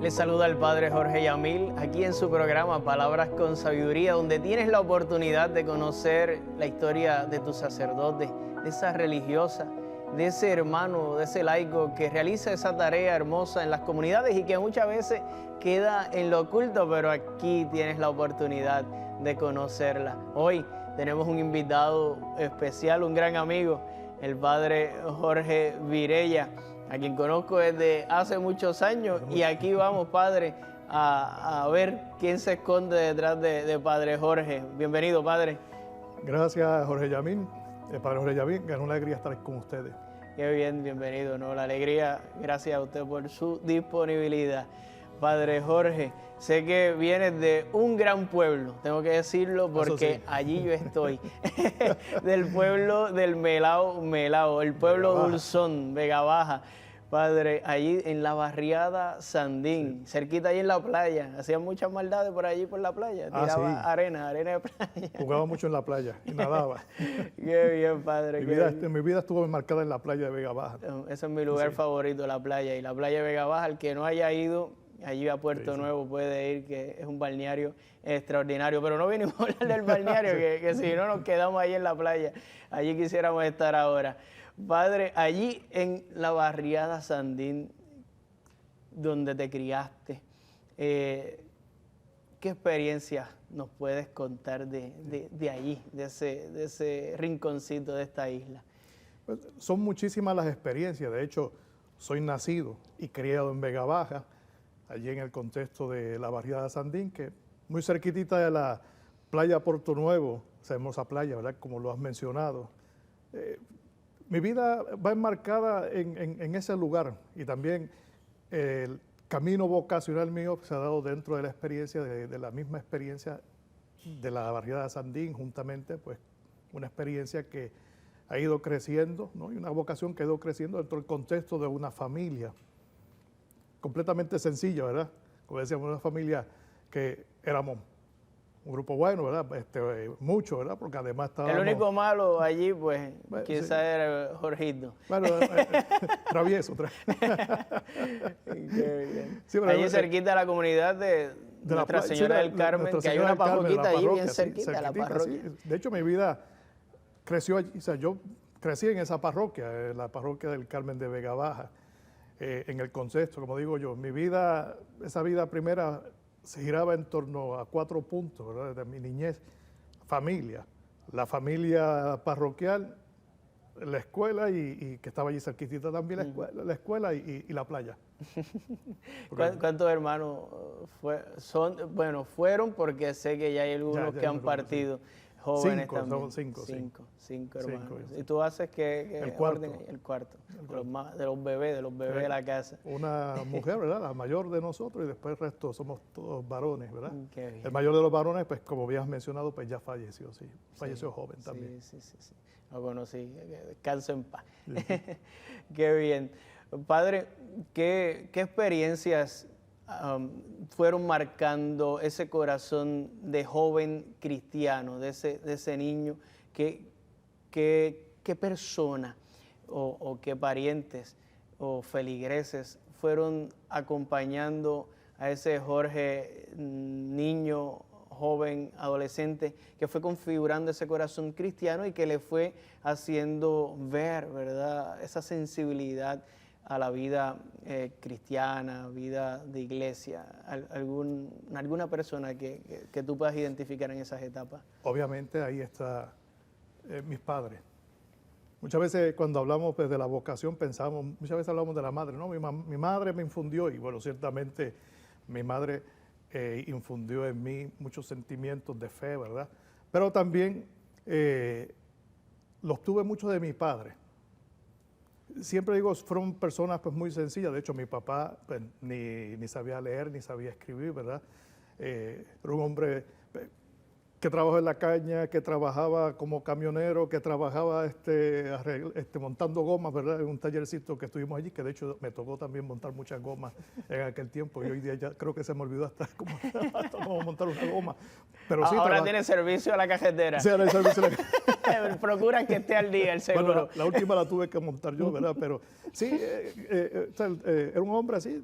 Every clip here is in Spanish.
Les saluda el Padre Jorge Yamil aquí en su programa Palabras con Sabiduría, donde tienes la oportunidad de conocer la historia de tu sacerdote, de esa religiosa, de ese hermano, de ese laico que realiza esa tarea hermosa en las comunidades y que muchas veces queda en lo oculto, pero aquí tienes la oportunidad de conocerla. Hoy tenemos un invitado especial, un gran amigo, el Padre Jorge Virella, a quien conozco desde hace muchos años, y aquí vamos, Padre, a ver quién se esconde detrás de Padre Jorge. Bienvenido, Padre. Gracias, Jorge Yamil, Padre Jorge Yamil, que es una alegría estar con ustedes. Qué bien, bienvenido, ¿no? La alegría, gracias a usted por su disponibilidad. Padre Jorge, sé que vienes de un gran pueblo, tengo que decirlo porque sí, allí yo estoy, del pueblo del Melao, el pueblo Dulzón, Vega Baja. Padre, allí en la barriada Sandín, sí, cerquita allí en la playa, hacían muchas maldades por allí por la playa, tiraba sí, arena de playa. Jugaba mucho en la playa y nadaba. Qué bien, Padre. Mi vida estuvo enmarcada en la playa de Vega Baja. Ese es mi lugar favorito, la playa, y la playa de Vega Baja, el que no haya ido allí a Puerto Nuevo puede ir, que es un balneario extraordinario, pero no vinimos a hablar del balneario, que si no nos quedamos ahí en la playa, allí quisiéramos estar ahora. Padre, allí en la barriada Sandín, donde te criaste, ¿qué experiencias nos puedes contar de allí, de ese rinconcito de esta isla? Pues, son muchísimas las experiencias. De hecho, soy nacido y criado en Vega Baja, allí en el contexto de la barriada Sandín, que muy cerquitita de la playa Puerto Nuevo, esa hermosa playa, ¿verdad? Como lo has mencionado. Mi vida va enmarcada en ese lugar, y también el camino vocacional mío se ha dado dentro de la experiencia, de la misma experiencia de la barriada Sandín, juntamente, pues una experiencia que ha ido creciendo, ¿no? Y una vocación que ha ido creciendo dentro del contexto de una familia completamente sencilla, ¿verdad? Como decíamos, una familia que éramos un grupo bueno, ¿verdad? Mucho, ¿verdad? Porque además estábamos... El único malo allí, pues, bueno, quizás sí, era Jorgito. Bueno, travieso. Sí, allí cerquita de la comunidad de Nuestra Señora del Carmen, que hay una parroquita allí bien cerquita de la parroquia. Sí. De hecho, mi vida creció allí, o sea, yo crecí en esa parroquia, la parroquia del Carmen de Vega Baja, en el contexto, como digo yo. Mi vida, esa vida primera se giraba en torno a 4 puntos, ¿verdad? De mi niñez: familia, la familia parroquial, la escuela y que estaba allí cerquitita también la escuela y la playa. ¿Cuántos hermanos fueron? Porque sé que ya hay algunos que han partido. Jóvenes también. Cinco hermanos. ¿Y tú haces qué el cuarto? Orden? El cuarto. De los bebés de la casa. Una mujer, ¿verdad? La mayor de nosotros, y después el resto somos todos varones, ¿verdad? El mayor de los varones, pues como habías mencionado, pues ya falleció, sí. Falleció joven también. Sí. Lo conocí. Descanso en paz. Qué bien. Padre, ¿qué experiencias fueron marcando ese corazón de joven cristiano, de ese niño? ¿Qué persona o qué parientes o feligreses fueron acompañando a ese Jorge, niño, joven, adolescente, que fue configurando ese corazón cristiano y que le fue haciendo ver, ¿verdad?, esa sensibilidad a la vida cristiana, vida de iglesia? ¿Alguna persona que tú puedas identificar en esas etapas? Obviamente ahí está mis padres. Muchas veces cuando hablamos, pues, de la vocación muchas veces hablamos de la madre, ¿no? Mi madre me infundió, y bueno, ciertamente mi madre infundió en mí muchos sentimientos de fe, ¿verdad? Pero también los tuve mucho de mi padre. Siempre digo, fueron personas, pues, muy sencillas. De hecho, mi papá, pues, ni sabía leer ni sabía escribir, ¿verdad? Era un hombre que trabajó en la caña, que trabajaba como camionero, que trabajaba montando gomas, ¿verdad? En un tallercito que estuvimos allí, que de hecho me tocó también montar muchas gomas en aquel tiempo. Y hoy día ya creo que se me olvidó hasta cómo montar una goma. Pero sí, ahora tiene servicio a la cajetera. Sí, ahora el servicio a la cajetera. Procura que esté al día el seguro. Bueno, la última la tuve que montar yo, ¿verdad? Pero sí, era un hombre así,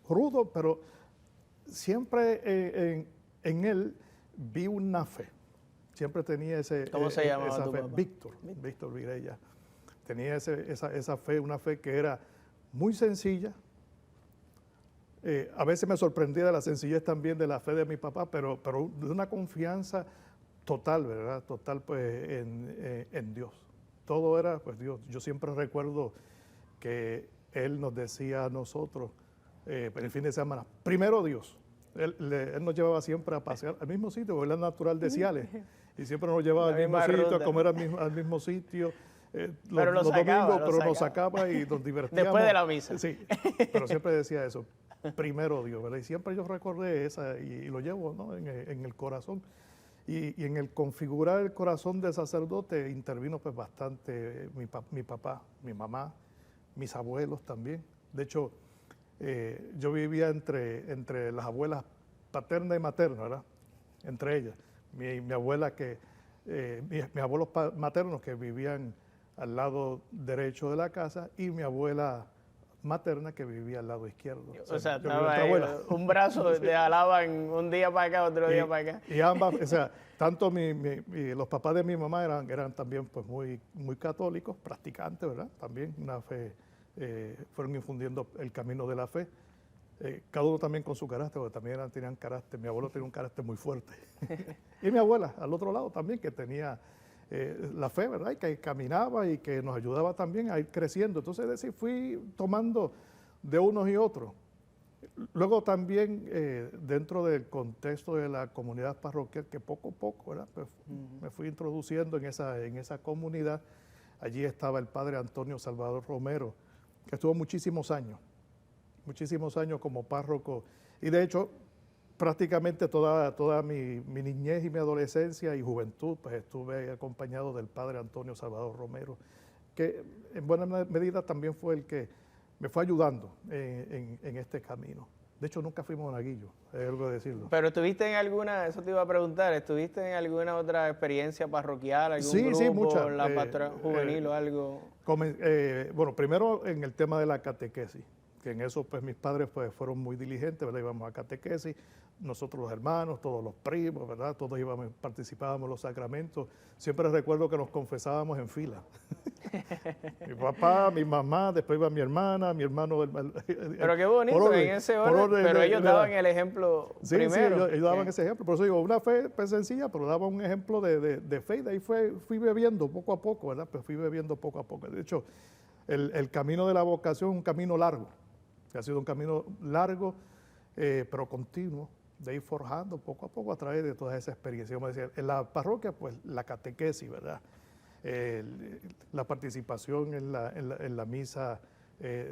rudo, pero siempre en él vi una fe. Siempre tenía ¿Cómo se llamaba esa tu fe. papá? Víctor Virella. Tenía esa fe, una fe que era muy sencilla. A veces me sorprendía de la sencillez también de la fe de mi papá, pero de una confianza total, ¿verdad? Total, pues, en Dios. Todo era, pues, Dios. Yo siempre recuerdo que él nos decía a nosotros, el fin de semana, primero Dios. Él nos llevaba siempre a pasear al mismo sitio, porque él es natural de Ciales, y siempre nos llevaba al mismo sitio, a comer al mismo sitio. Los domingos, pero nos sacaba y nos divertíamos. Después de la misa. Sí, pero siempre decía eso, primero Dios, ¿verdad? Y siempre yo recordé esa y lo llevo, ¿no? en el corazón. Y en el configurar el corazón del sacerdote intervino pues bastante mi papá, mi mamá, mis abuelos también. De hecho, yo vivía entre las abuelas paterna y materna, ¿verdad? Entre ellas. Mi abuela mis abuelos maternos que vivían al lado derecho de la casa y mi abuela materna que vivía al lado izquierdo. O sea estaba ahí, un brazo te alaban un día para acá, otro día para acá. Y ambas, o sea, tanto los papás de mi mamá eran también pues muy católicos, practicantes, ¿verdad? También una fe, fueron infundiendo el camino de la fe. Cada uno también con su carácter, porque también tenían carácter. Mi abuelo tenía un carácter muy fuerte. Y mi abuela, al otro lado también, que tenía la fe, ¿verdad? Y que caminaba y que nos ayudaba también a ir creciendo. Entonces, es decir, fui tomando de unos y otros. Luego también, dentro del contexto de la comunidad parroquial, que poco a poco, ¿verdad? Pues, me fui introduciendo en esa comunidad. Allí estaba el padre Antonio Salvador Romero, que estuvo muchísimos años como párroco. Y de hecho, prácticamente toda mi niñez y mi adolescencia y juventud, pues estuve acompañado del padre Antonio Salvador Romero, que en buena medida también fue el que me fue ayudando en este camino. De hecho, nunca fuimos monaguillos, es algo de decirlo. Pero ¿estuviste en alguna, eso te iba a preguntar, ¿estuviste en alguna otra experiencia parroquial, algún grupo, muchas, la pastoral juvenil o algo? Bueno, primero en el tema de la catequesis, que en eso pues mis padres pues fueron muy diligentes, ¿verdad? Íbamos a catequesis, nosotros los hermanos, todos los primos, ¿verdad? Todos participábamos en los sacramentos. Siempre recuerdo que nos confesábamos en fila. Mi papá, mi mamá, después iba mi hermana, mi hermano. Pero qué bonito, en ese orden, pero ellos daban el ejemplo primero. Sí, ellos daban ese ejemplo. Por eso digo, una fe pues, sencilla, pero daban un ejemplo de fe. Y de ahí fui bebiendo poco a poco, ¿verdad? Pues fui bebiendo poco a poco. De hecho, el camino de la vocación es un camino largo. Ha sido un camino largo, pero continuo, de ir forjando poco a poco a través de toda esa experiencia. Como decía, en la parroquia, pues la catequesis, ¿verdad? La participación en la misa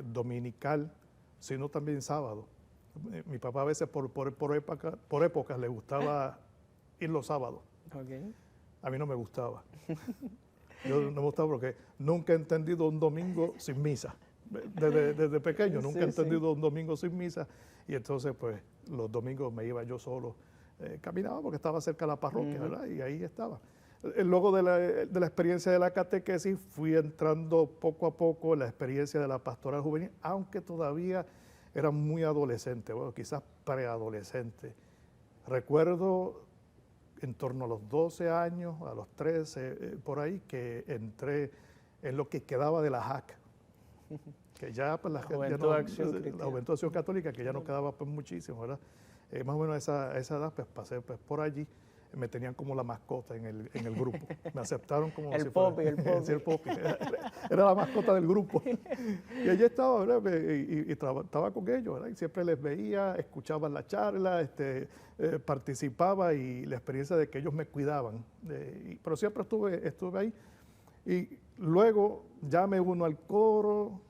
dominical, sino también sábado. Mi papá a veces por épocas le gustaba ir los sábados. Okay. A mí no me gustaba. Yo no me gustaba porque nunca he entendido un domingo sin misa. Desde pequeño, nunca he entendido un domingo sin misa, y entonces pues los domingos me iba yo solo, caminaba porque estaba cerca de la parroquia, ¿verdad? Y ahí estaba. Luego de la experiencia de la catequesis fui entrando poco a poco en la experiencia de la pastoral juvenil, aunque todavía era muy adolescente, bueno, quizás preadolescente. Recuerdo en torno a los 12 años, a los 13, por ahí, que entré en lo que quedaba de la JAC, que ya pues la Juventud de Acción Católica, que ya no quedaba pues muchísimo, ¿verdad? Más o menos a esa edad pues pasé pues, por allí, me tenían como la mascota en el grupo, me aceptaron como el Popi. Sí, el Popi, era la mascota del grupo, y allí estaba, ¿verdad? Y estaba con ellos, ¿verdad? Y siempre les veía, escuchaba la charla, participaba, y la experiencia de que ellos me cuidaban, pero siempre estuve ahí. Y luego ya me uno al coro,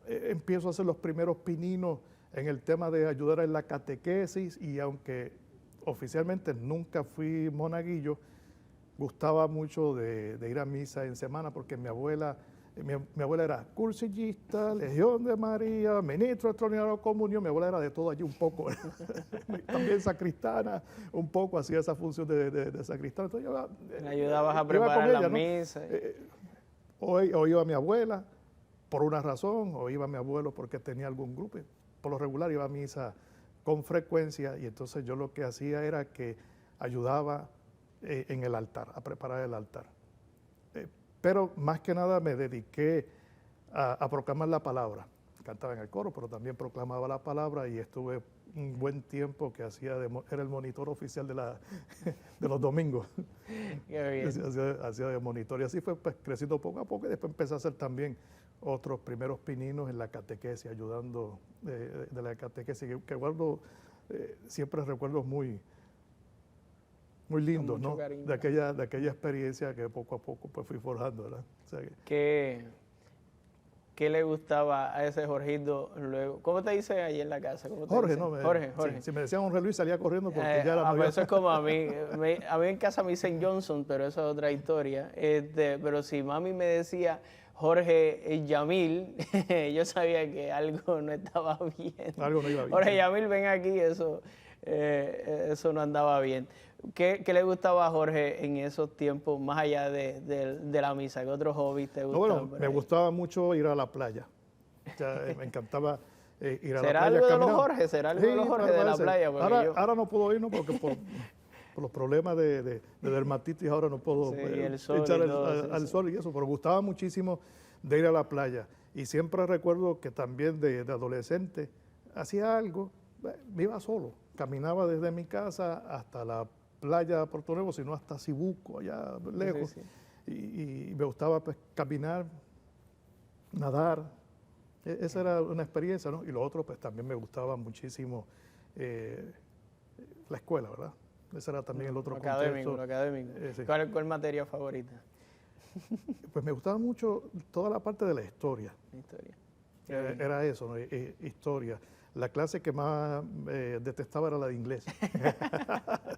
empiezo a hacer los primeros pininos en el tema de ayudar en la catequesis, y aunque oficialmente nunca fui monaguillo, gustaba mucho de ir a misa en semana porque mi abuela era cursillista, Legión de María, ministro extraordinario de comunión, mi abuela era de todo allí un poco, también sacristana, un poco hacía esa función de sacristana. Entonces ¿Me ayudabas a preparar las misas? O iba mi abuela por una razón, o iba mi abuelo porque tenía algún grupo. Por lo regular iba a misa con frecuencia y entonces yo lo que hacía era que ayudaba en el altar, a preparar el altar. Pero más que nada me dediqué a proclamar la palabra. Cantaba en el coro, pero también proclamaba la palabra y estuve un buen tiempo que era el monitor oficial de los domingos. Qué bien. Hacía de monitor y así fue pues, creciendo poco a poco y después empecé a hacer también otros primeros pininos en la catequesis, ayudando de la catequesis, que guardo siempre recuerdos muy lindos, ¿no? Cariño. De aquella experiencia que poco a poco pues fui forjando, ¿verdad? O sea ¿Qué le gustaba a ese Jorgito luego? ¿Cómo te dice ahí en la casa? Jorge, ¿no? Jorge. Sí, si me decían Jorge Luis salía corriendo porque ya era mayor. Eso es como a mí. A mí en casa me dicen Johnson, pero eso es otra historia. Pero si mami me decía Jorge Yamil, yo sabía que algo no estaba bien. Algo no iba bien. Jorge Yamil, ven aquí, eso no andaba bien. ¿Qué le gustaba a Jorge en esos tiempos, más allá de la misa? ¿Qué otros hobbies te gustaban? Bueno, me gustaba mucho ir a la playa. Me encantaba ir a la playa. ¿Será algo de los Jorge? ¿Será algo de los Jorge de la playa? Ahora no puedo ir, ¿no? Porque por los problemas de dermatitis ahora no puedo echar al sol y eso, pero gustaba muchísimo de ir a la playa. Y siempre recuerdo que también de adolescente hacía algo, me iba solo, caminaba desde mi casa hasta la playa de Puerto Nuevo, sino hasta Cibuco, allá lejos. Sí. Y me gustaba pues, caminar, nadar. Esa era una experiencia, ¿no? Y lo otro, pues también me gustaba muchísimo la escuela, ¿verdad? Ese era también el otro contexto. Lo académico. Sí. ¿Cuál materia favorita? Pues me gustaba mucho toda la parte de la historia. Era eso, ¿no? Historia. La clase que más detestaba era la de inglés.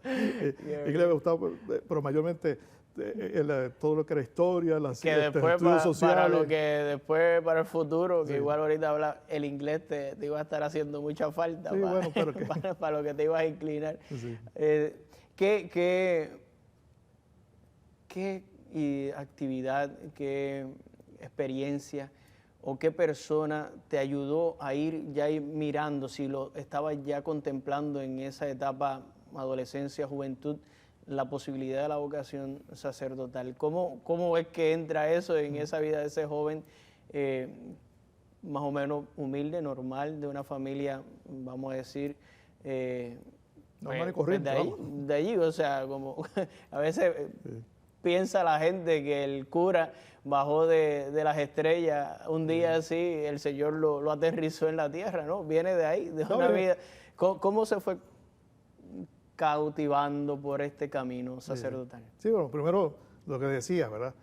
Inglés me gustaba, pero mayormente todo lo que era historia, las estudios sociales. Para lo que después, para el futuro, que igual ahorita el inglés te iba a estar haciendo mucha falta para lo que te ibas a inclinar. Sí. ¿Qué actividad, qué experiencia o qué persona te ayudó a ir mirando, si lo estabas ya contemplando en esa etapa, adolescencia, juventud, la posibilidad de la vocación sacerdotal? ¿Cómo es que entra eso en esa vida de ese joven más o menos humilde, normal, de una familia, vamos a decir, normal y corriente, de allí, o sea, como a veces piensa la gente que el cura bajó de las estrellas un día así, el Señor lo aterrizó en la tierra, ¿no? Viene de ahí, de una vida. ¿Cómo se fue cautivando por este camino sacerdotal? Sí, bueno, primero lo que decía, ¿verdad?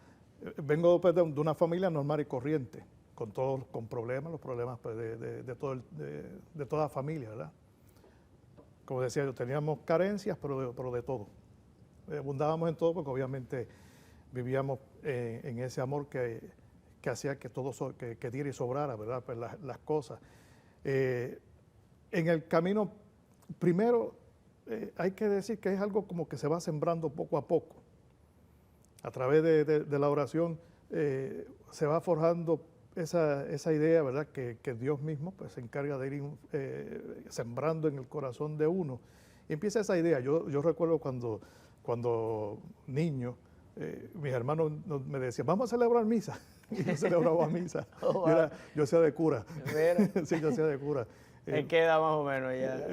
Vengo pues, de una familia normal y corriente, con problemas, los problemas pues, de toda familia, ¿verdad? Como decía yo, teníamos carencias, pero de todo. Abundábamos en todo porque obviamente vivíamos en ese amor que hacía que todo que diera y sobrara, ¿verdad? Pues las cosas. En el camino, primero, hay que decir que es algo como que se va sembrando poco a poco. A través de la oración se va forjando esa idea, ¿verdad? Que Dios mismo pues, se encarga de ir sembrando en el corazón de uno. Y empieza esa idea. Yo recuerdo cuando niño, mis hermanos me decían, vamos a celebrar misa. Y yo celebraba misa. Yo hacía de cura. Sí, yo hacía de cura. ¿En qué edad más o menos ya?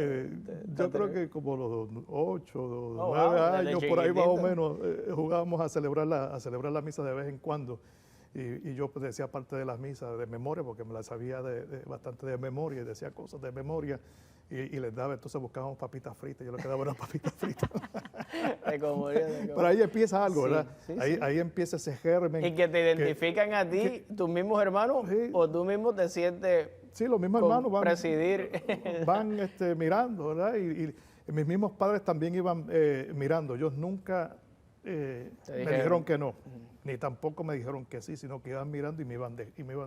Yo creo que como los 8, 9 años, por ahí más o menos, jugábamos a celebrar la misa de vez en cuando. Y yo pues, decía parte de las misas de memoria, porque me las sabía bastante de memoria, y decía cosas de memoria, y les daba, entonces buscábamos papitas fritas, yo le quedaba unas papitas fritas. Pero ahí empieza algo, ¿verdad? Sí, ahí empieza ese germen. Y que te identifican a ti, tus mismos hermanos, o tú mismo te sientes Sí, los mismos hermanos van, presidir. van mirando, ¿verdad? Y mis mismos padres también iban mirando. Ellos nunca me dijeron que no, ni tampoco me dijeron que sí, sino que iban mirando y me iban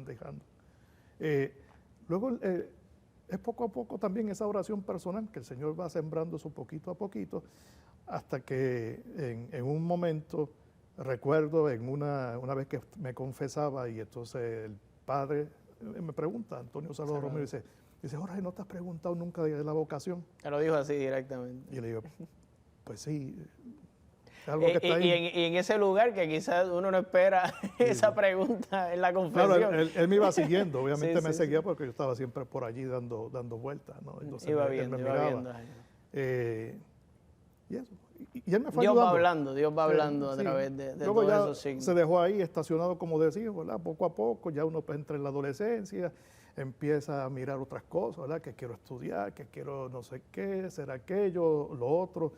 dejando. Luego, es poco a poco también esa oración personal, que el Señor va sembrando eso poquito a poquito, hasta que en un momento, recuerdo una vez que me confesaba, y entonces el padre me pregunta, Antonio Salvador Romero, dice, Jorge, ¿no te has preguntado nunca de la vocación? Te lo dijo así directamente. Y le digo, pues sí, es algo que está ahí. Y en ese lugar que quizás uno no espera esa pregunta en la confesión. Claro, él me iba siguiendo, obviamente me seguía porque yo estaba siempre por allí dando vueltas, ¿no? Entonces iba él viendo, me iba miraba. viendo. Y eso. Y él me fue Dios ayudando. Va hablando a través de Luego todos ya esos signos. se dejó ahí estacionado, como decía, ¿verdad? Poco a poco, ya uno pues, entra en la adolescencia, empieza a mirar otras cosas, ¿verdad? Que quiero estudiar, que quiero no sé qué, ser aquello, lo otro.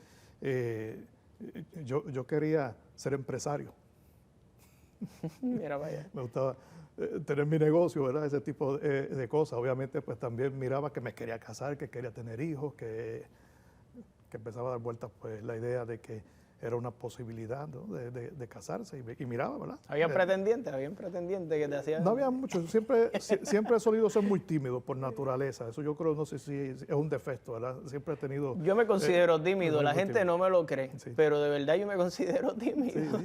Yo quería ser empresario. Mira, vaya. Me gustaba tener mi negocio, ¿verdad? Ese tipo de cosas. Obviamente, pues también miraba que me quería casar, que quería tener hijos, que empezaba a dar vueltas pues la idea de que era una posibilidad, ¿no? de casarse y miraba, ¿verdad? ¿Habían pretendientes que te hacían? No había mucho, siempre he solido ser muy tímido por naturaleza, eso yo creo, no sé si es un defecto, ¿verdad? Siempre he tenido... Yo me considero tímido, la gente no me lo cree, sí. pero de verdad yo me considero tímido.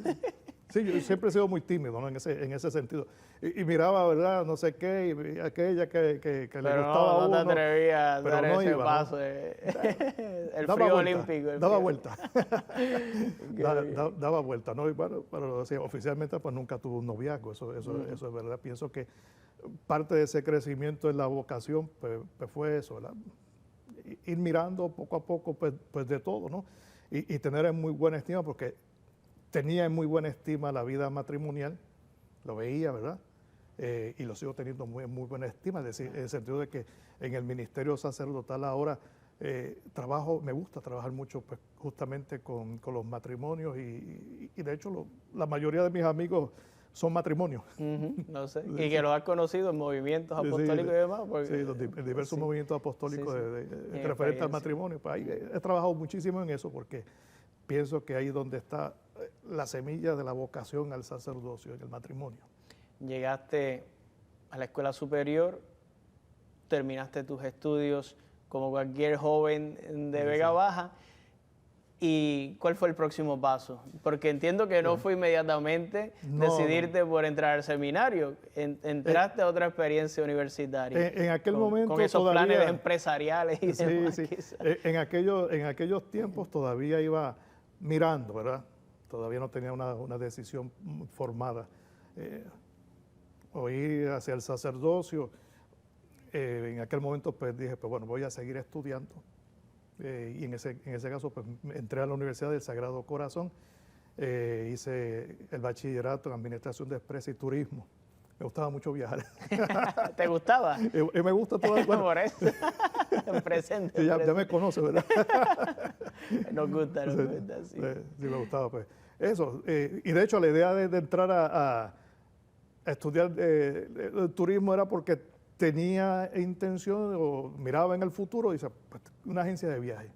Sí, yo siempre he sido muy tímido, ¿no? en ese sentido. Y miraba, ¿verdad? No sé qué, y aquella que le gustaba a uno. No te atrevías a dar ese iba, paso. ¿no? El daba frío vuelta, olímpico. Daba vuelta. Daba vuelta, ¿no? Y bueno, pero sí, oficialmente pues nunca tuve un noviazgo, eso es verdad. Pienso que parte de ese crecimiento en la vocación pues fue eso, ¿verdad? Ir mirando poco a poco pues de todo, ¿no? Y tener en muy buena estima, porque tenía en muy buena estima la vida matrimonial, lo veía, ¿verdad? Y lo sigo teniendo en muy buena estima, es decir, en el sentido de que en el ministerio sacerdotal ahora me gusta trabajar mucho pues, justamente con los matrimonios y de hecho la mayoría de mis amigos son matrimonios. No sé, y que los has conocido en movimientos apostólicos y demás. Porque, sí, los diversos movimientos apostólicos referentes al matrimonio. Pues ahí he trabajado muchísimo en eso porque pienso que ahí es donde está la semilla de la vocación al sacerdocio, en el matrimonio. Llegaste a la escuela superior, terminaste tus estudios como cualquier joven de Vega Baja. ¿Y cuál fue el próximo paso? Porque entiendo que no fue inmediatamente decidirte por entrar al seminario. Entraste a otra experiencia universitaria. En aquel momento con esos todavía, planes empresariales y demás. Sí. En aquellos tiempos todavía iba mirando, ¿verdad? Todavía no tenía una decisión formada. O ir hacia el sacerdocio. En aquel momento pues dije, pues bueno, voy a seguir estudiando. Y en ese caso pues entré a la Universidad del Sagrado Corazón, hice el bachillerato en Administración de Empresas y Turismo. Me gustaba mucho viajar. ¿Te gustaba? Me gusta todo. Bueno, por eso. presente. Ya me conoce, ¿verdad? Nos gusta, sí. Sí, me gustaba pues. Eso, y de hecho la idea de entrar a estudiar turismo era porque tenía intención o miraba en el futuro, dice, pues, una agencia de viaje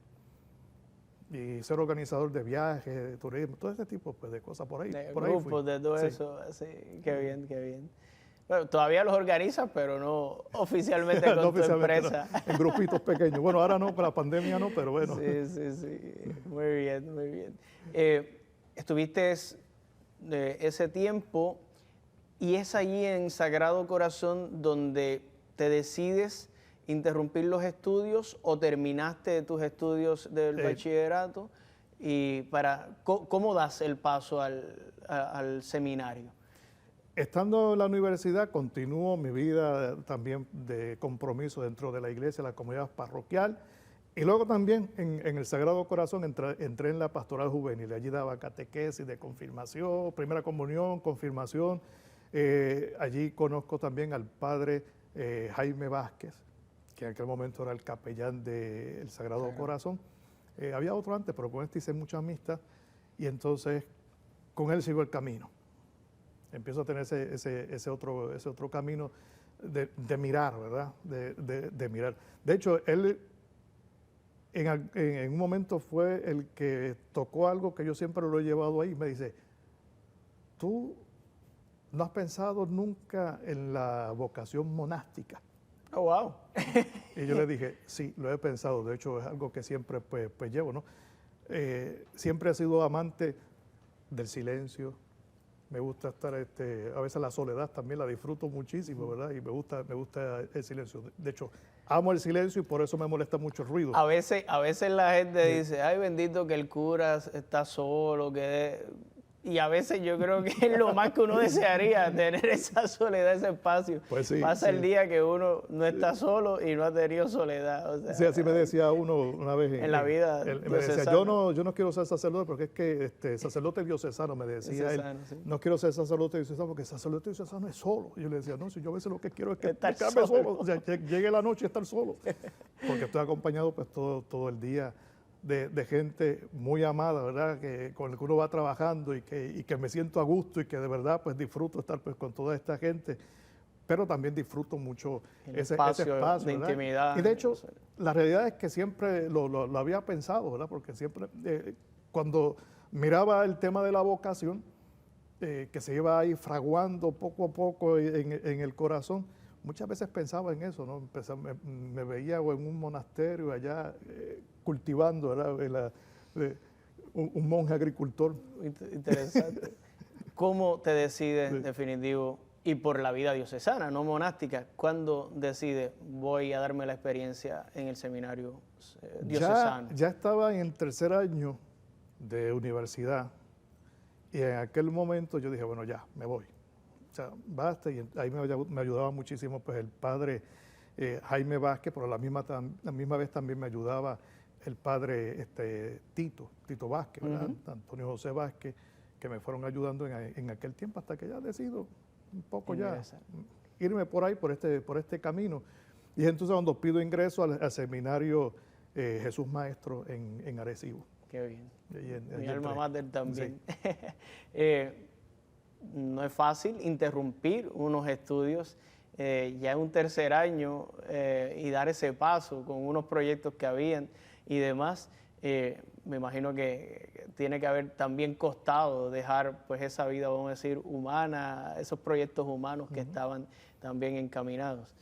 y ser organizador de viajes, de turismo, todo ese tipo pues, de cosas por ahí. De por grupos, de todo eso, sí, qué bien, qué bien. Bueno, todavía los organizas, pero no oficialmente con no tu empresa. No, en grupitos pequeños. Bueno, ahora no, con la pandemia no, pero bueno. Sí. Muy bien, muy bien. Estuviste ese tiempo y es allí en Sagrado Corazón donde te decides interrumpir los estudios o terminaste tus estudios del bachillerato y ¿cómo das el paso al seminario? Estando en la universidad, continúo mi vida también de compromiso dentro de la iglesia, la comunidad parroquial, y luego también en el Sagrado Corazón entré en la pastoral juvenil. Allí daba catequesis de confirmación, primera comunión, confirmación. Allí conozco también al padre Jaime Vázquez, que en aquel momento era el capellán del Sagrado Corazón. Había otro antes, pero con este hice mucha amistad, y entonces con él sigo el camino. Empiezo a tener ese otro camino de mirar, ¿verdad? De mirar. De hecho, él en un momento fue el que tocó algo que yo siempre lo he llevado ahí. Me dice, ¿tú no has pensado nunca en la vocación monástica? Oh, wow. Y yo le dije, sí, lo he pensado. De hecho, es algo que siempre pues llevo, ¿no? Siempre he sido amante del silencio. Me gusta estar, a veces la soledad también la disfruto muchísimo, ¿verdad? Y me gusta el silencio. De hecho, amo el silencio y por eso me molesta mucho el ruido. A veces la gente dice, ay, bendito que el cura está solo, y a veces yo creo que es lo más que uno desearía, tener esa soledad, ese espacio. Pues sí, Pasa el día que uno no está solo y no ha tenido soledad. O sea, sí, así me decía uno una vez. En la vida me decía, yo no quiero ser sacerdote porque es que sacerdote diocesano, me decía diocesano, él. sí. No quiero ser sacerdote diocesano porque sacerdote diocesano es solo. Y yo le decía, no, si yo a veces lo que quiero es que Estar quedarme solo. solo. O sea, que llegue la noche y estar solo. Porque estoy acompañado pues todo el día de gente muy amada, ¿verdad? Con el que uno va trabajando y que me siento a gusto y que de verdad pues disfruto estar pues con toda esta gente, pero también disfruto mucho ese espacio de ¿verdad? intimidad. Y de hecho, la realidad es que siempre lo había pensado, ¿verdad? Porque siempre, cuando miraba el tema de la vocación, que se iba ahí fraguando poco a poco en el corazón, muchas veces pensaba en eso, ¿no? Me veía en un monasterio allá cultivando, ¿verdad? Un monje agricultor. Interesante. ¿Cómo te decides, definitivo, y por la vida diocesana, no monástica, cuándo decides voy a darme la experiencia en el seminario diocesano? Ya estaba en el tercer año de universidad y en aquel momento yo dije, bueno, ya, me voy. O sea, basta, y ahí me ayudaba muchísimo pues el padre Jaime Vázquez, pero a la misma vez también me ayudaba el padre Tito Vázquez, ¿verdad? Antonio José Vázquez, que me fueron ayudando en aquel tiempo hasta que ya decido un poco ya irme por ahí, por este camino. Y entonces cuando pido ingreso al seminario Jesús Maestro en Arecibo. Qué bien. Mi allí alma mater también. Sí. No es fácil interrumpir unos estudios ya en un tercer año y dar ese paso con unos proyectos que habían y demás. Me imagino que tiene que haber también costado dejar pues esa vida, vamos a decir, humana, esos proyectos humanos que estaban también encaminados.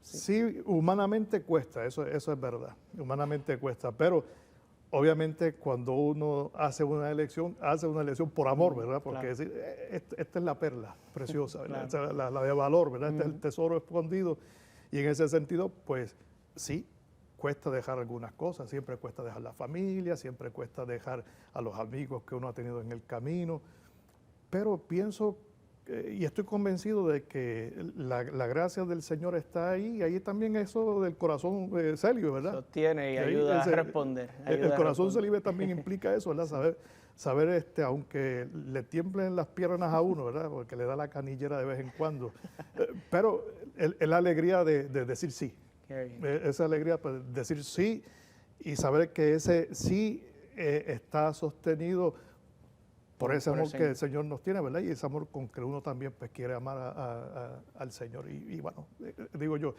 Sí, humanamente cuesta, eso es verdad, humanamente cuesta, pero obviamente cuando uno hace una elección por amor, ¿verdad? Porque Claro. decir, esta es la perla preciosa, ¿verdad? Claro. Esta es la de valor, ¿verdad? Este es el tesoro escondido. Y en ese sentido, pues sí, cuesta dejar algunas cosas, siempre cuesta dejar la familia, siempre cuesta dejar a los amigos que uno ha tenido en el camino, pero pienso y estoy convencido de que la gracia del Señor está ahí, y ahí también eso del corazón celio, ¿verdad? Sostiene y ahí ayuda a responder. El corazón celibé también implica eso, ¿verdad? Saber aunque le tiemblen las piernas a uno, ¿verdad? Porque le da la canillera de vez en cuando, pero la alegría de decir sí. Esa alegría de decir sí y saber que ese sí está sostenido por ese amor que el Señor nos tiene, ¿verdad? Y ese amor con que uno también pues, quiere amar al Señor. Y bueno, digo yo,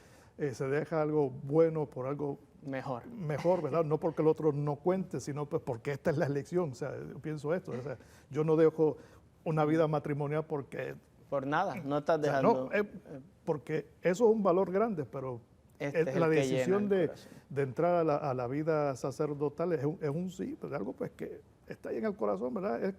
se deja algo bueno por algo mejor, ¿verdad? No porque el otro no cuente, sino pues porque esta es la elección. O sea, yo pienso esto. O sea, yo no dejo una vida matrimonial porque... Por nada, no estás dejando... O sea, no, porque eso es un valor grande, pero la decisión de entrar a la vida sacerdotal es un sí, pues algo pues que está ahí en el corazón, ¿verdad? Es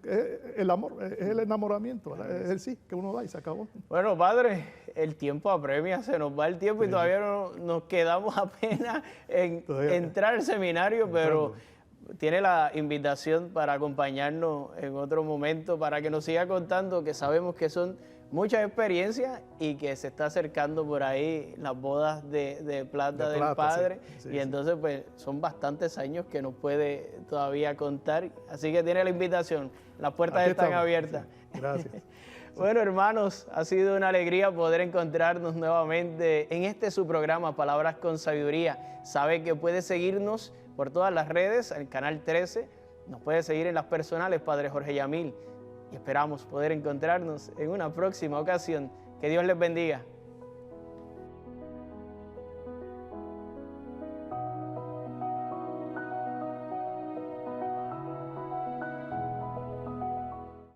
el amor, es el enamoramiento, ¿verdad? Es el sí que uno da y se acabó. Bueno, padre, el tiempo apremia, se nos va el tiempo y todavía no, nos quedamos apenas en entrar al seminario, pero tiene la invitación para acompañarnos en otro momento, para que nos siga contando, que sabemos que son muchas experiencias y que se está acercando por ahí las bodas de plata del padre, y entonces pues son bastantes años que nos puede todavía contar, así que tiene la invitación, las puertas están abiertas. Gracias. Bueno, hermanos, ha sido una alegría poder encontrarnos nuevamente en su programa Palabras con Sabiduría. Sabe que puede seguirnos por todas las redes, en el canal 13, nos puede seguir en las personales, Padre Jorge Yamil, y esperamos poder encontrarnos en una próxima ocasión. Que Dios les bendiga.